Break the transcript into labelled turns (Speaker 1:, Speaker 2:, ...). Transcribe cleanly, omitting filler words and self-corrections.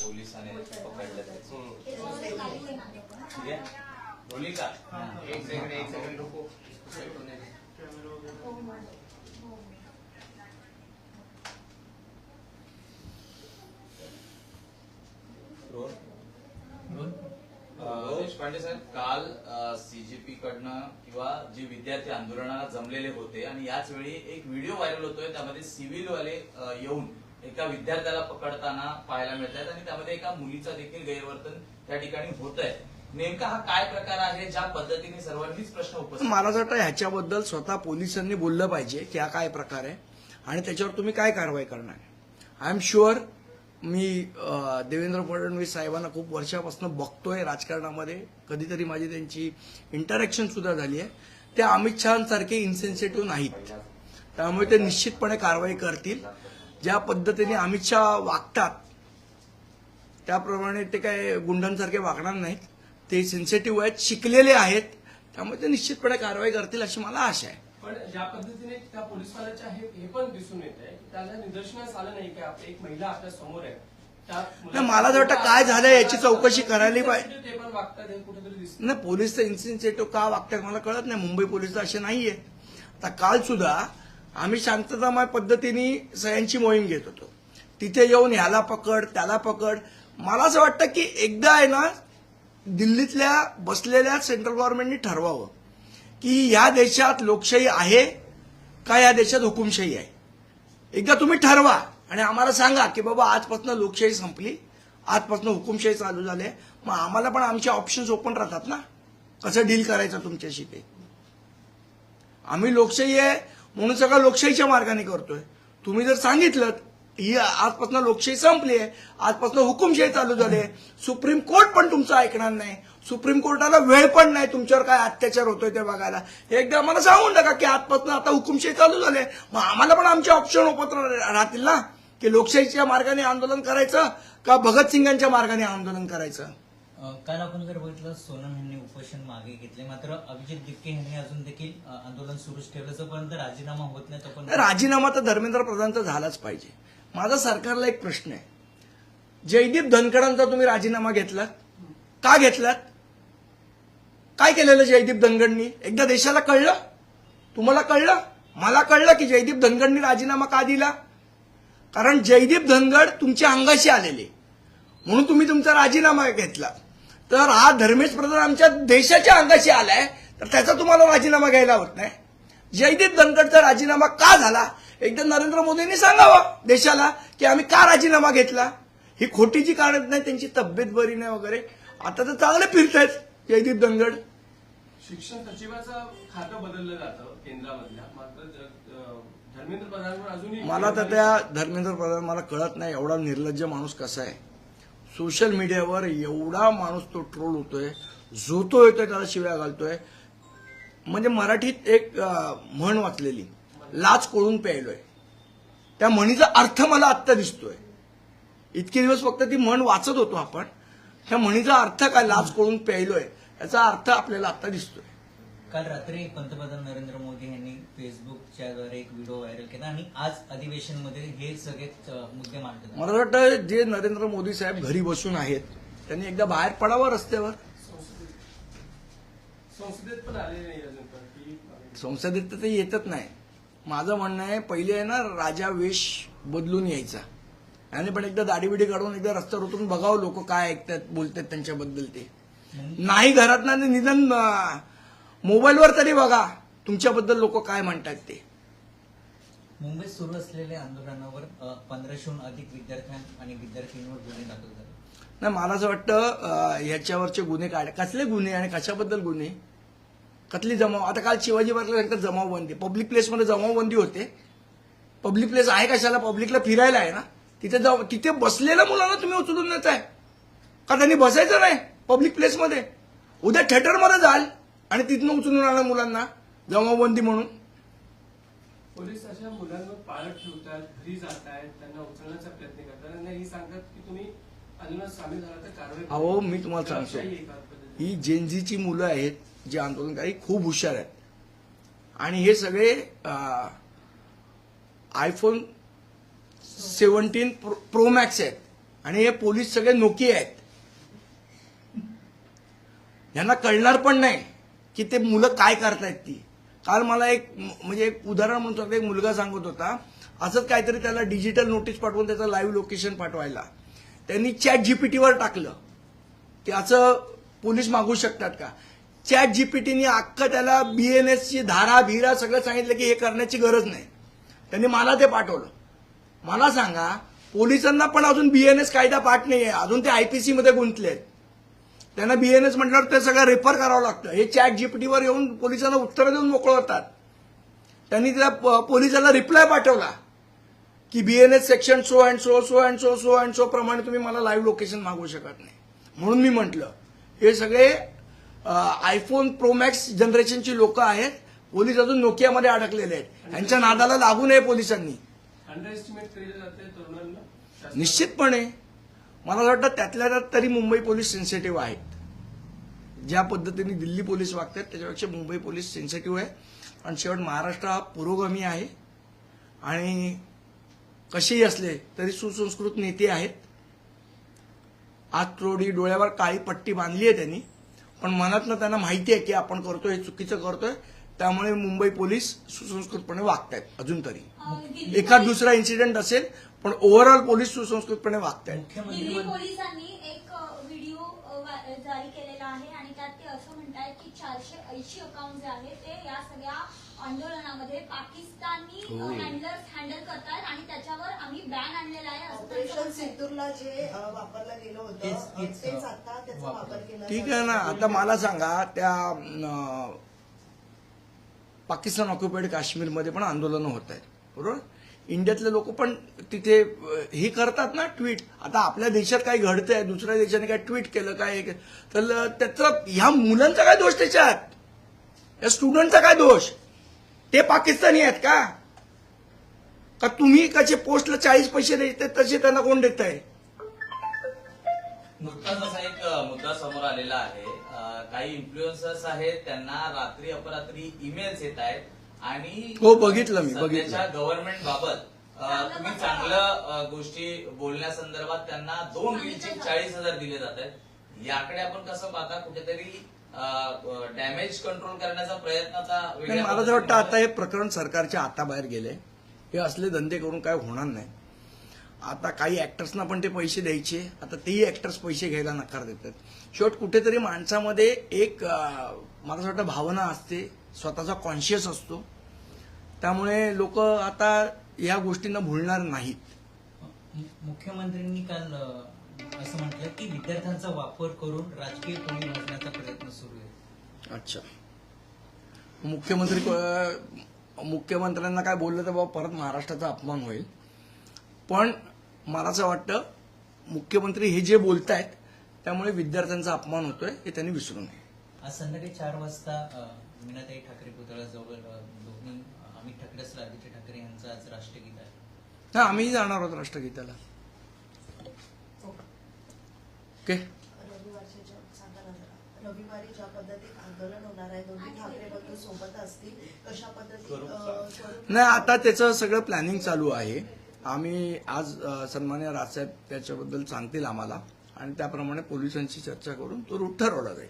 Speaker 1: पोलिसांनी पकडलं ठीक आहे बोली का एक सेकंड रुको देशपांडे साहेब काल सीजेपी कडनं किंवा जे विद्यार्थी आंदोलनाला जमलेले होते आणि याच वेळी एक व्हिडिओ व्हायरल होतोय त्यामध्ये सिव्हिल वाले येऊन एका विद्यार्थ्याला पकडताना पाहायला मिळत आहेत आणि त्यामध्ये एका मुलीचा देखील गैरवर्तन त्या ठिकाणी होत आहे. नेमका हा काय प्रकार आहे ज्या पद्धतीने सर्वांनीच प्रश्न उपस्थित
Speaker 2: मला असं वाटतं ह्याच्याबद्दल स्वतः पोलिसांनी बोललं पाहिजे की हा काय प्रकार आहे आणि त्याच्यावर तुम्ही काय कारवाई करणार. आय एम शुअर मी देवेंद्र फडणवीस साहेबांना खूप वर्षापासून बघतोय राजकारणामध्ये, कधीतरी माझी त्यांची इंटरॅक्शन सुद्धा झाली आहे. ते अमित शहांसारखे इन्सेन्सिटिव्ह नाहीत, त्यामुळे ते निश्चितपणे कारवाई करतील. ज्या पद्धतीने अमित शहा वागतात त्याप्रमाणे ते काय गुंडांसारखे वागणार नाहीत. ते सेन्सिटिव्ह आहेत, शिकलेले आहेत, त्यामुळे ते निश्चितपणे कारवाई करतील अशी मला आशा आहे.
Speaker 3: पण ज्या पद्धतीने त्या पोलिसवाल्याच्या हे पण दिसून येत आहे की त्याला निदर्शनास आलं नाही की एक महिला आपल्या समोर आहे.
Speaker 2: मला असं वाटतं काय झालं याची चौकशी करायला पाहिजे.
Speaker 3: ते पण वागतात हे कुठेतरी दिसतं.
Speaker 2: नाही, पोलीस तर इन्सेन्सिटिव्ह का वागतात मला कळत नाही. मुंबई पोलीस तर असे नाहीये. आता काल सुद्धा आम्ही शांततामय पद्धतीने सह्यांची मोहीम घेत होतो. तिथे येऊन ह्याला पकड त्याला पकड. मला असं वाटतं की एकदा आहे ना दिल्लीतल्या बसलेल्या सेंट्रल गव्हर्नमेंटनी ठरवावं की या देशात लोकशाही आहे का या देशात हुकुमशाही आहे. एकदा तुम्ही ठरवा आणि आम्हाला सांगा की बाबा आजपासून लोकशाही संपली, आजपासून हुकुमशाही चालू झाली. मग आम्हाला पण आमचे ऑप्शन्स ओपन राहतात ना, कसं डील करायचं तुमच्याशी ते. आम्ही लोकशाही आहे म्हणून सगळं लोकशाहीच्या मार्गाने करतोय. तुम्ही जर सांगितलं ही आजपासून लोकशाही संपली आहे, आजपासून हुकुमशाही चालू झाली आहे, सुप्रीम कोर्ट पण तुमचं ऐकणार नाही, सुप्रीम कोर्टाला वेळ पण नाही तुमच्यावर काय अत्याचार होतोय ते बघायला. एकदा आम्हाला सांगून टाका की आजपासून आता हुकुमशाही चालू झाली आहे. मग आम्हाला पण आमचे ऑप्शन ओपन राहतील ना की लोकशाहीच्या मार्गाने आंदोलन करायचं का भगतसिंगांच्या मार्गाने आंदोलन करायचं.
Speaker 4: काल आपण जर बघितलं सोनम यांनी उपोषण मागे घेतले, मात्र अभिजित दिपके यांनी अजून देखील आंदोलन सुरूच ठेवलं. जोपर्यंत राजीनामा होत नाही तोपर्यंत
Speaker 2: राजीनामा तर धर्मेंद्र प्रधानचा झालाच पाहिजे. माझा सरकारला एक प्रश्न आहे, जयदीप धनखडांचा तुम्ही राजीनामा घेतलात का घेतलात? काय केलेलं जयदीप धनखडनी? एकदा देशाला कळलं? तुम्हाला कळलं? मला कळलं की जयदीप धनखडनी राजीनामा का दिला. कारण जयदीप धनखड तुमच्या अंगाशी आलेले म्हणून तुम्ही तुमचा राजीनामा घेतला. तर हा धर्मेश प्रधान आमच्या देशाच्या अंगाशी आलाय तर त्याचा तुम्हाला राजीनामा घ्यायला होत नाही. जयदीप धनखडचा राजीनामा का झाला एकदा नरेंद्र मोदींनी सांगावं देशाला की आम्ही का राजीनामा घेतला. ही खोटी जी कारण नाही, त्यांची तब्येत बरी नाही वगैरे. आता तर चांगले फिरतायत जयदीप धनखड.
Speaker 3: शिक्षण सचिवाचं खातं बदललं जातं केंद्रामधल्या, मात्र धर्मेंद्र प्रधानवर अजूनही
Speaker 2: मला तर त्या धर्मेंद्र प्रधान मला कळत नाही एवढा निर्लज्ज माणूस कसा आहे. सोशल मीडियावर एवढा माणूस तो ट्रोल होतोय, झोतो येतोय, त्याला शिव्या घालतोय. म्हणजे मराठीत एक म्हण वाचलेली, लाच कोळून प्यायलोय. त्या म्हणीचा अर्थ मला आत्ता दिसतोय. इतके दिवस फक्त ती म्हण वाचत होतो आपण, त्या म्हणीचा अर्थ काय लाच कोळून प्यायलोय याचा अर्थ आपल्याला आत्ता दिसतोय.
Speaker 4: काल रात्री पंतप्रधान नरेंद्र मोदी यांनी फेसबुकच्या द्वारे एक व्हिडिओ व्हायरल केला आणि आज अधिवेशनमध्ये हे सगळे मुद्दे मांडले.
Speaker 2: मला वाटतं जे नरेंद्र मोदी साहेब घरी बसून आहेत त्यांनी एकदा बाहेर पडावं रस्त्यावर.
Speaker 3: संसदेत पण आले नाही अजून.
Speaker 2: संसदेत तर ते येतच नाही. माझं म्हणणं आहे पहिले आहे ना राजा वेश बदलून यायचा आणि पण एकदा दाढीबिडी काढून एकदा रस्त्यावर उतरून बघावं लोक काय ऐकतात बोलतात त्यांच्याबद्दल. ते नाही घरात ना निदान मोबाईलवर तरी बघा तुमच्याबद्दल लोक काय म्हणतात ते.
Speaker 4: मुंबईत सुरू असलेल्या आंदोलनावर 1500हून अधिक विद्यार्थ्यां आणि विद्यार्थिनींवर गुन्हे दाखल झाले.
Speaker 2: नाही, मला असं वाटतं ह्याच्यावरचे गुन्हे कसले गुन्हे आणि कशाबद्दल गुन्हे, कसली जमाव. आता काल शिवाजी पार्कला सांगतात जमावबंदी, पब्लिक प्लेसमध्ये जमावबंदी होते. पब्लिक प्लेस आहे कशाला, पब्लिकला फिरायला आहे ना. तिथे बसलेल्या मुलांना तुम्ही उचलून नेताय का? त्यांनी बसायचं नाही पब्लिक प्लेसमध्ये. उद्या थिएटरमध्ये जाल आणि तिथनं उचलून आणा मुलांना जमावबंदी म्हणून.
Speaker 3: पोलीस अशा मुलांवर पाळत ठेवतात, घरी जात आहेत, त्यांना उचलण्याचा प्रयत्न करतात, त्यांना ही सांगतात की तुम्ही आंदोलनात सामील झाला तर कारवाई.
Speaker 2: अहो मी तुम्हाला सांगतो, ही जेनझीची मुलं आहेत जे आंदोलनकारी, खूप हुशार आहेत आणि हे सगळे iPhone 17 प्रो मॅक्स आहेत आणि हे पोलीस सगळे नोकी आहेत. यांना कळणार पण नाही की ते मुलं काय करतायत ती. काल मला म्हणजे एक उदाहरण म्हणतो, एक मुलगा सांगत होता, असंच काहीतरी त्याला डिजिटल नोटीस पाठवून त्याचं लाईव्ह लोकेशन पाठवायला त्यांनी चॅट जीपीटीवर टाकलं की असं पोलीस मागू शकतात का. चॅट जीपीटीने अख्खं त्याला BNSची धारा भिरा सगळं सांगितलं की हे करण्याची गरज नाही. त्यांनी मला ते पाठवलं. मला सांगा, पोलिसांना पण अजून BNS कायदा पाठ नाहीये, अजून ते IPC मध्ये गुंतलेत. त्यांना BNS म्हटल्यावर ते सगळं रेफर करावं लागतं. हे चॅट जीपीटीवर येऊन पोलिसांना उत्तरं देऊन मोकळं होतात. त्यांनी त्या पोलिसाला रिप्लाय पाठवला की BNS section so and so so and so so and so प्रमाणे तुम्ही मला लाईव्ह लोकेशन मागू शकत नाही. म्हणून मी म्हटलं हे सगळे आयफोन प्रो मॅक्स जनरेशनची लोक आहेत. पोलीस अजून नोकियामध्ये अडकलेले आहेत. यांच्या नादाला लागू नये पोलिसांनी.
Speaker 3: अंडर एस्टिमेट केले जाते तरुणांना.
Speaker 2: निश्चितपणे मला वाटतं त्यातल्या त्यात तरी मुंबई पोलीस सेन्सिटिव्ह आहेत. ज्या पद्धतीने दिल्ली पोलीस वागतात त्याच्यापेक्षा मुंबई पोलीस सेन्सिटिव्ह आहे. आणि शेवट महाराष्ट्र हा पुरोगामी आहे आणि कसेही असले तरी सुसंस्कृत नेते आहेत. आज थोडी डोळ्यावर काळी पट्टी बांधली आहे त्यांनी, पण मनातनं त्यांना माहिती आहे की आपण करतोय हे चुकीचं करतोय. त्यामुळे मुंबई पोलीस सुसंस्कृतपणे वागतायत अजून तरी. एखाद दुसरा इन्सिडेंट असेल पण ओव्हरऑल पोलीस सुसंस्कृतपणे वागतायत.
Speaker 5: दिल्ली पोलिसांनी एक व्हिडिओ जारी केलेला आहे आणि त्यात ते असं म्हणतायत की 480 अकाउंट जे आहेत ते या सगळ्या आंदोलनामध्ये पाकिस्तानी हँडलर्स हँडल करतात आणि त्याच्यावर आम्ही बॅन आणलेला आहे असं त्यांचं
Speaker 6: ऑपरेशन
Speaker 5: म्हणणं आहे.
Speaker 6: सिंदूरला जे वापरलं गेलं होतं
Speaker 4: तेच
Speaker 6: तेच आता त्याचा वापर केला
Speaker 2: ठीक आहे ना. आता मला सांगा, त्या पाकिस्तान ऑक्युपाईड काश्मीरमध्ये पण आंदोलनं होत आहेत, बरोबर. इंडियातले लोक पण तिथे हे करतात ना ट्विट. आता आपल्या देशात काही घडतंय, दुसऱ्या देशाने काय ट्विट केलं काय तर त्याचा ह्या मुलांचा काय दोष त्याच्यात, या स्टुडंटचा काय दोष. ते पाकिस्तानी आहेत का तुम्ही कसे पोस्टला 40 पैसे देते तसे त्यांना कोण देत आहे.
Speaker 1: नुकताच असा एक मुद्दा समोर आलेला आहे. काही इन्फ्लुएन्सर्स आहेत त्यांना रात्री अपरात्री ईमेल्स येत आहेत आणि
Speaker 2: हो, बघितलं मी, बघितलं.
Speaker 1: सध्याच्या गव्हर्नमेंट बाबत तुम्ही चांगलं गोष्टी बोलण्यासंदर्भात त्यांना 2 रीलचे 40,000 दिले जात आहेत. याकडे आपण कसं पाहता, कुठेतरी डॅमेज कंट्रोल करण्याचा प्रयत्न आता
Speaker 2: नाही, मला तर वाटतं आता हे प्रकरण सरकारच्या हाताबाहेर गेले. हे असले धंदे करून काय होणार नाही. आता काही ऍक्टर्सना पण ते पैसे द्यायचे, आता तेही ऍक्टर्स पैसे घ्यायला नकार देतात. शेवट कुठेतरी माणसामध्ये एक मला असं वाटतं भावना असते, स्वतःचा कॉन्शियस असतो. त्यामुळे लोक आता या गोष्टींना भुलणार नाहीत.
Speaker 4: मुख्यमंत्र्यांनी काल असं म्हटलं की विद्यार्थ्यांचा वापर करून राजकीय कोणी भाजण्याचा प्रयत्न सुरू आहे.
Speaker 2: अच्छा, मुख्यमंत्र्यांना काय बोललं तर बाबा परत महाराष्ट्राचा अपमान होईल. पण मला असं वाटतं मुख्यमंत्री हे जे बोलतायत त्यामुळे विद्यार्थ्यांचा अपमान होतोय हे त्यांनी विसरू नये.
Speaker 4: आज संध्याकाळी 4 वाजता मीनाताई ठाकरे पुतळ्याजवळ दोन्ही अमित ठाकरे असतील आदित्य ठाकरे यांचं आज राष्ट्रगीत आहे.
Speaker 2: हा, आम्हीही जाणार आहोत राष्ट्रगीताला. ओके,
Speaker 6: रविवारच्या सांगा ना जरा. रविवारी ज्या पद्धतीत आंदोलन होणार आहे, दोन्ही ठाकरे बंधू सोबत असतील, कशा पद्धतीत
Speaker 2: नाही आता त्याचं सगळं प्लॅनिंग चालू आहे. आम्ही आज सन्मान्य राजसाहेब त्याच्याबद्दल सांगतील आम्हाला आणि त्याप्रमाणे पोलिसांशी चर्चा करून तो रूट ठरवला जाईल.